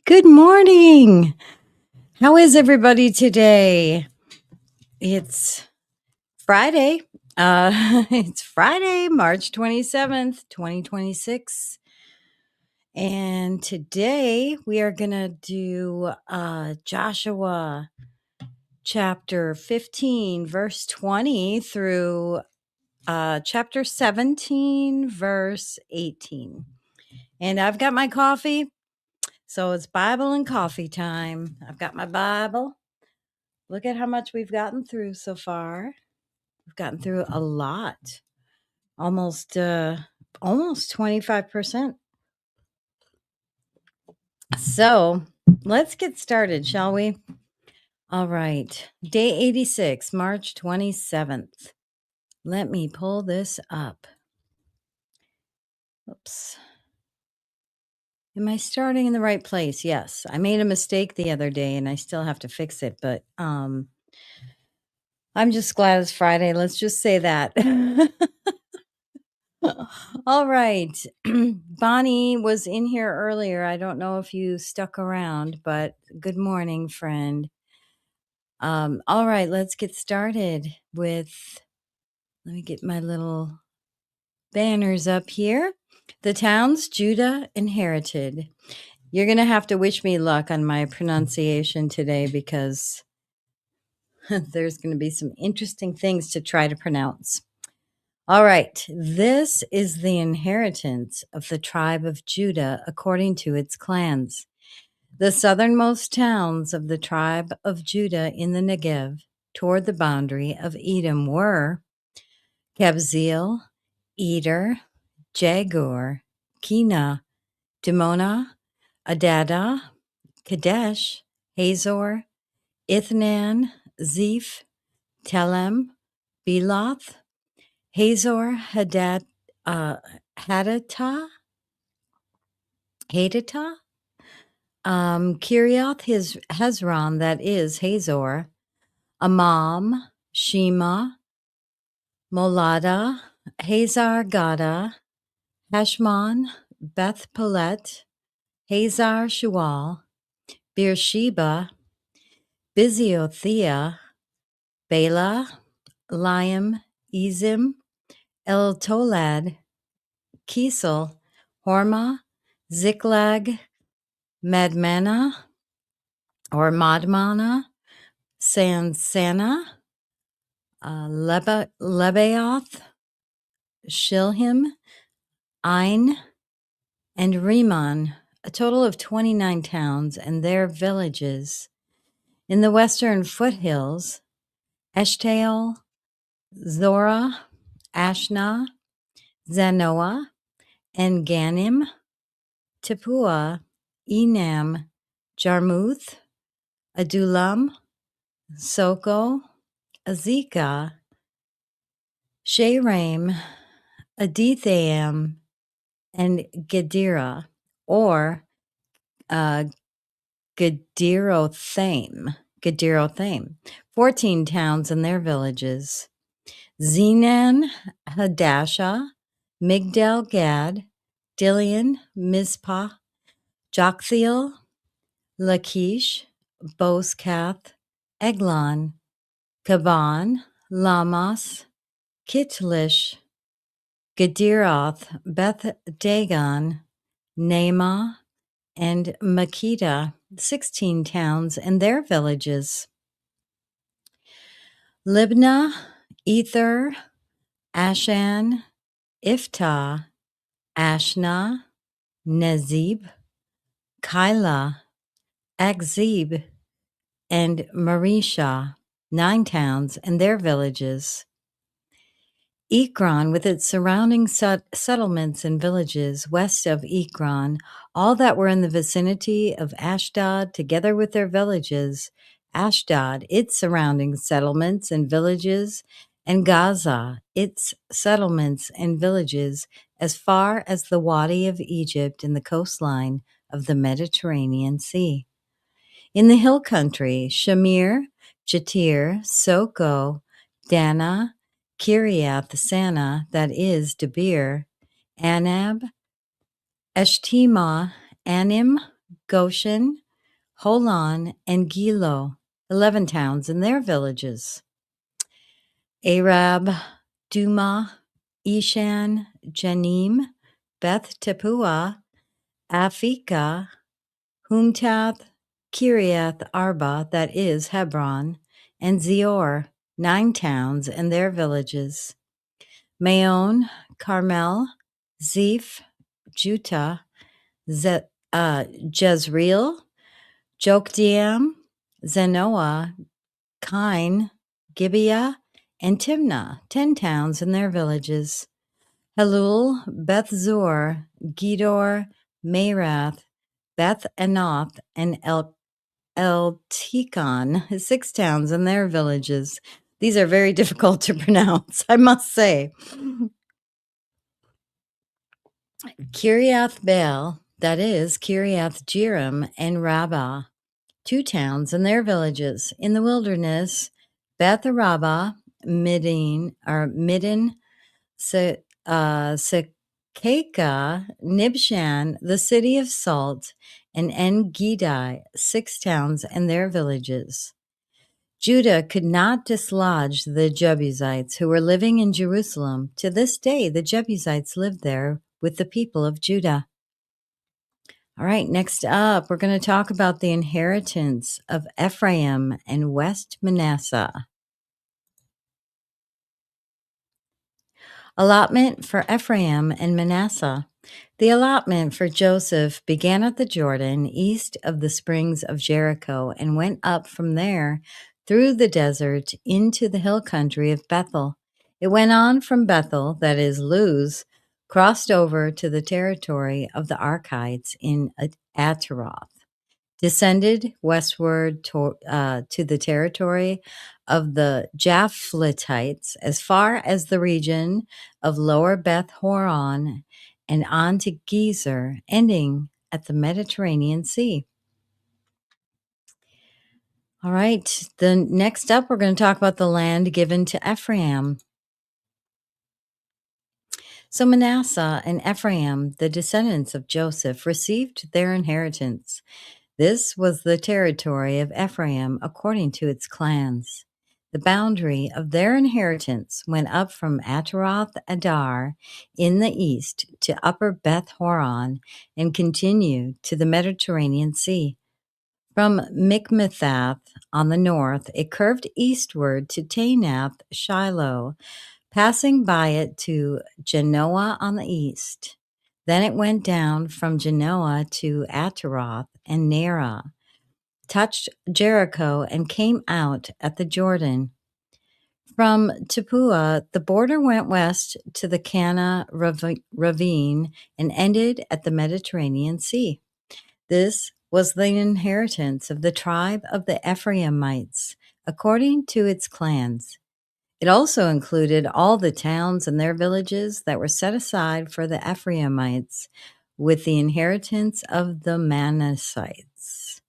Good morning. How is everybody today? It's Friday. It's Friday, March 27th, 2026. And today we are going to do Joshua chapter 15, verse 20 through chapter 17, verse 18. And I've got my coffee. So it's Bible and coffee time. I've got my Bible. Look at how much we've gotten through so far. We've gotten through a lot. Almost 25%. So, let's get started, shall we? All right. Day 86, March 27th. Let me pull this up. Oops. Am I starting in the right place? Yes. I made a mistake the other day and I still have to fix it, but I'm just glad it's Friday. Let's just say that. All right. Bonnie was in here earlier. I don't know if you stuck around, but good morning, friend. All right, let's get started with, let me get my little banners up here. The towns Judah inherited. You're going to have to wish me luck on my pronunciation today because there's going to be some interesting things to try to pronounce. All right, this is the inheritance of the tribe of Judah according to its clans. The southernmost towns of the tribe of Judah in the Negev toward the boundary of Edom were Kabzeel, Eder, Jagur, Kina, Dimona, Adada, Kadesh, Hazor, Ithnan, Zeph, Telem, Beloth, Hazor, Hadata, Kirioth Hezron, that is Hazor, Amam, Shema, Molada, Hazar Gada, Heshmon, Beth Pelet, Hazar Shual, Beersheba, Biziothea, Bela, Liam, Ezim, El Tolad, Kisel, Horma, Ziklag, Madmana, or Madmana, Sansana, Lebaoth, Shilhim, Ain, and Rimmon, a total of 29 towns and their villages. In the western foothills, Eshtaol, Zorah, Ashna, Zanoah, and Ganim, Tapua, Enam, Jarmuth, Adullam, Soko, Azekah, Sharaim, Adithaim, and Gedera, or Gederothaim, 14 towns and their villages. Zenan, Hadashah, Migdal Gad, Dilian, Mizpah, Joktheel, Lachish, Bozkath, Eglon, Kaban, Lamas, Kitlish, Gederoth, Beth Dagon, Naamah, and Makeda, 16 towns and their villages. Libnah, Ether, Ashan, Iftah, Ashna, Nezib, Kyla, Akzib, and Marisha, 9 towns and their villages. Ekron, with its surrounding settlements and villages west of Ekron, all that were in the vicinity of Ashdod, together with their villages, Ashdod, its surrounding settlements and villages, and Gaza, its settlements and villages, as far as the Wadi of Egypt and the coastline of the Mediterranean Sea. In the hill country, Shamir, Jatir, Soko, Dana, Kiriath Sana, that is Debir, Anab, Eshtima, Anim, Goshen, Holon, and Gilo, 11 towns and their villages. Arab, Duma, Ishan, Janim, Beth Tappuah, Aphekah, Humtath, Kiriath Arba, that is Hebron, and Zior, 9 towns and their villages. Maon, Carmel, Zeph, Juttah, Jezreel, Jokdeam, Zanoah, Kain, Gibeah, and Timnah, 10 towns and their villages. Halul, Beth Zur, Gedor, Merath, Beth Anoth, and El-Tikon, 6 towns and their villages. These are very difficult to pronounce, I must say. Kiriath Baal, that is Kiriath Jearim, and Rabbah, 2 towns and their villages. In the wilderness, Beth Arabah, Midden, Sekeka, Nibshan, the city of salt, and En-Gedi, 6 towns and their villages. Judah could not dislodge the Jebusites who were living in Jerusalem. To this day, the Jebusites live there with the people of Judah. All right, next up, we're going to talk about the inheritance of Ephraim and West Manasseh. Allotment for Ephraim and Manasseh. The allotment for Joseph began at the Jordan, east of the springs of Jericho, and went up from there through the desert into the hill country of Bethel. It went on from Bethel, that is Luz, crossed over to the territory of the Archites in Ataroth, descended westward to the territory of the Japhletites as far as the region of Lower Beth Horon and on to Gezer, ending at the Mediterranean Sea. All right, next up, we're going to talk about the land given to Ephraim. So Manasseh and Ephraim, the descendants of Joseph, received their inheritance. This was the territory of Ephraim according to its clans. The boundary of their inheritance went up from Ataroth Adar in the east to upper Beth Horon and continued to the Mediterranean Sea. From Mikmethath on the north, it curved eastward to Taanath Shiloh, passing by it to Genoa on the east. Then it went down from Genoa to Ataroth and Nerah, touched Jericho, and came out at the Jordan. From Tappuah, the border went west to the Kana ravine and ended at the Mediterranean Sea. This was the inheritance of the tribe of the Ephraimites, according to its clans. It also included all the towns and their villages that were set aside for the Ephraimites, with the inheritance of the Manassites.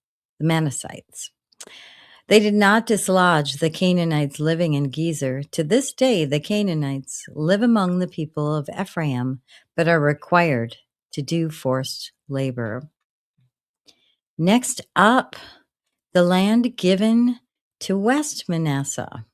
They did not dislodge the Canaanites living in Gezer. To this day, the Canaanites live among the people of Ephraim, but are required to do forced labor. Next up, the land given to West Manasseh.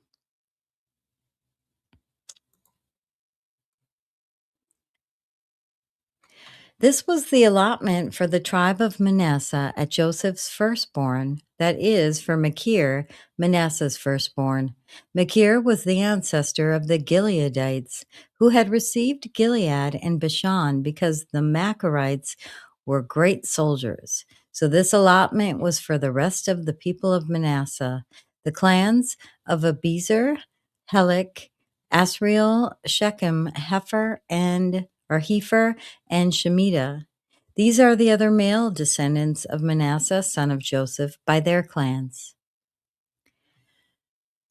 This was the allotment for the tribe of Manasseh at Joseph's firstborn, that is, for Machir, Manasseh's firstborn. Machir was the ancestor of the Gileadites, who had received Gilead and Bashan because the Machirites were great soldiers. So this allotment was for the rest of the people of Manasseh, the clans of Abiezer, Helik, Asriel, Shechem, Hefer, and Shemitah. These are the other male descendants of Manasseh, son of Joseph, by their clans.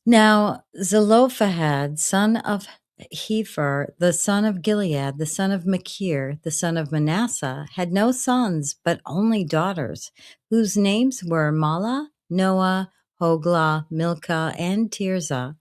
Now Zelophehad, son of Hefer, the son of Gilead, the son of Machir, the son of Manasseh, had no sons, but only daughters, whose names were Mahlah, Noah, Hoglah, Milcah, and Tirzah.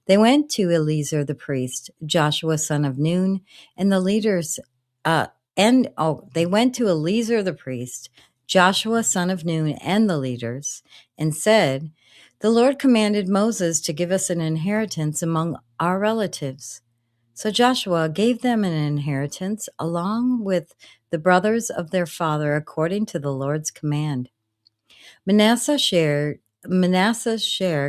They went to Eliezer the priest, Joshua son of Nun, and the leaders. They went to Eliezer the priest, Joshua son of Nun and the leaders, and said, "The Lord commanded Moses to give us an inheritance among our relatives." So Joshua gave them an inheritance along with the brothers of their father according to the Lord's command. Manasseh's share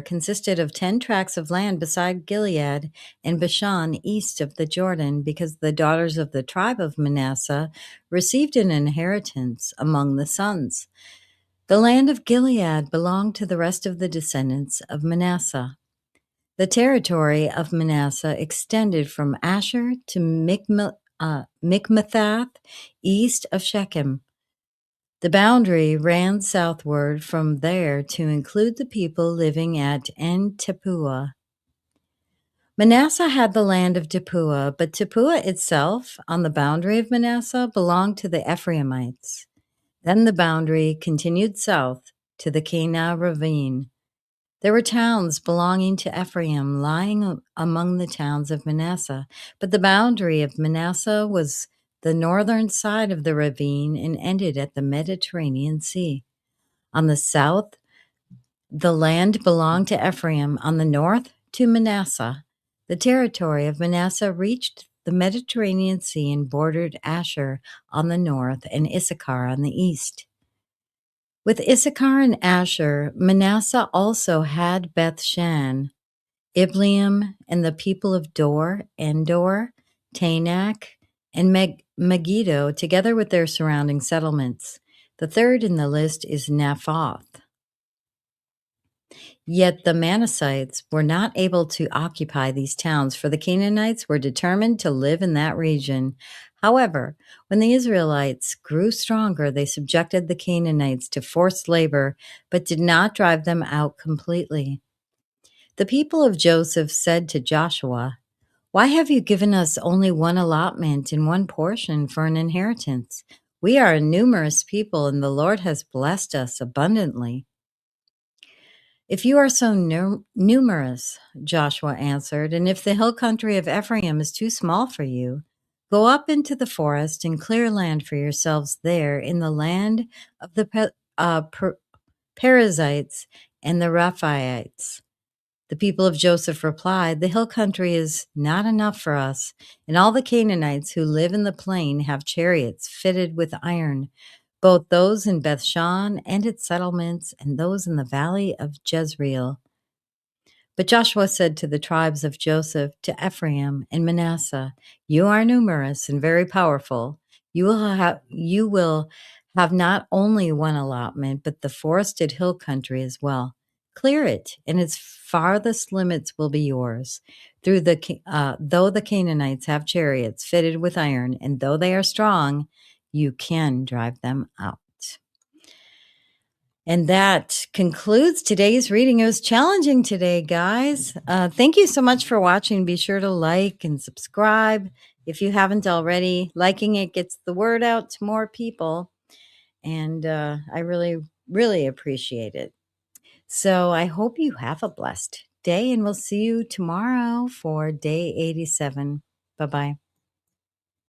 consisted of 10 tracts of land beside Gilead and Bashan east of the Jordan, because the daughters of the tribe of Manasseh received an inheritance among the sons. The land of Gilead belonged to the rest of the descendants of Manasseh. The territory of Manasseh extended from Asher to Mikmethath, east of Shechem. The boundary ran southward from there to include the people living at En-Tepuah. Manasseh had the land of Tepuah, but Tepuah itself, on the boundary of Manasseh, belonged to the Ephraimites. Then the boundary continued south to the Kanah ravine. There were towns belonging to Ephraim lying among the towns of Manasseh, but the boundary of Manasseh was the northern side of the ravine and ended at the Mediterranean Sea. On the south, the land belonged to Ephraim. On the north, to Manasseh. The territory of Manasseh reached the Mediterranean Sea and bordered Asher on the north and Issachar on the east. With Issachar and Asher, Manasseh also had Beth-shan, Ibleam, and the people of Dor, Endor, Taanach, and Megiddo, together with their surrounding settlements. The third in the list is Naphoth. Yet the Manassites were not able to occupy these towns, for the Canaanites were determined to live in that region. However, when the Israelites grew stronger, they subjected the Canaanites to forced labor, but did not drive them out completely. The people of Joseph said to Joshua, "Why have you given us only one allotment and one portion for an inheritance? We are a numerous people, and the Lord has blessed us abundantly." "If you are so numerous," Joshua answered, "and if the hill country of Ephraim is too small for you, go up into the forest and clear land for yourselves there in the land of the Perizzites and the Rephaites." The people of Joseph replied, "The hill country is not enough for us, and all the Canaanites who live in the plain have chariots fitted with iron, both those in Bethshan and its settlements, and those in the valley of Jezreel." But Joshua said to the tribes of Joseph, to Ephraim and Manasseh, "You are numerous and very powerful. You will have not only one allotment, but the forested hill country as well. Clear it, and its farthest limits will be yours. Though the Canaanites have chariots fitted with iron, and though they are strong, you can drive them out." And that concludes today's reading. It was challenging today, guys. Thank you so much for watching. Be sure to like and subscribe if you haven't already. Liking it gets the word out to more people. And I really, really appreciate it. So I hope you have a blessed day, and we'll see you tomorrow for day 87. Bye-bye.